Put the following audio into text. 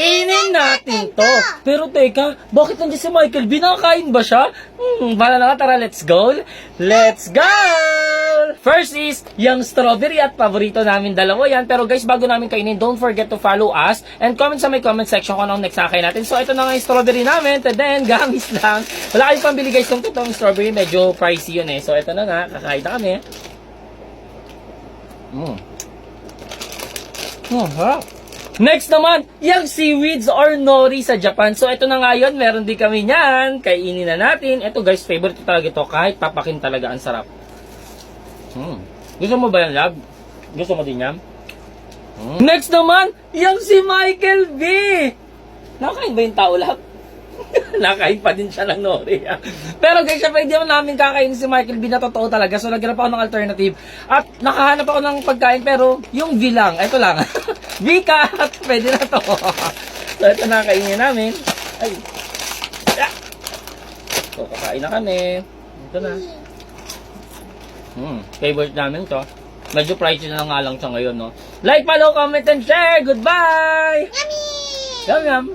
Kainin natin to. Pero teka, bakit nandiyan si Michael B? Nakakain ba siya? Bala na ka, tara, let's go. Let's go! First is, yung strawberry at paborito namin dalawa yan. Pero guys, bago namin kainin, don't forget to follow us and comment sa may comment section kung anong next sakay natin. So, ito na nga yung strawberry namin. And then, gamis lang. Wala kayong pambili guys. Yung totoong strawberry, medyo pricey yun eh. So, ito na nga. Kakain na kami. Harap. Next naman, yung seaweeds or nori sa Japan. So, ito na nga yun. Meron din kami niyan. Kainin na natin. Ito guys, favorite ko talaga ito. Kahit papakin talaga, ang sarap. Gusto mo ba yan, Lab? Gusto mo din yan? Next naman, yung si Michael B. Nakakain ba yung tao, Lab? Nakain pa din siya ng nori. Pero guys, syempre hindi namin kakainin si Michael B na totoo talaga. So naghanap ako ng alternative. At nakahanap ako ng pagkain pero yung V lang. Ito lang. V-cut! Pwede na to. So ito na kainin namin. Ay. So kakain na kami. Ito na. Favorite namin to. Medyo pricey na nga lang siya ngayon, no? Like, follow, comment, and share. Goodbye! Yummy! Yum, yum.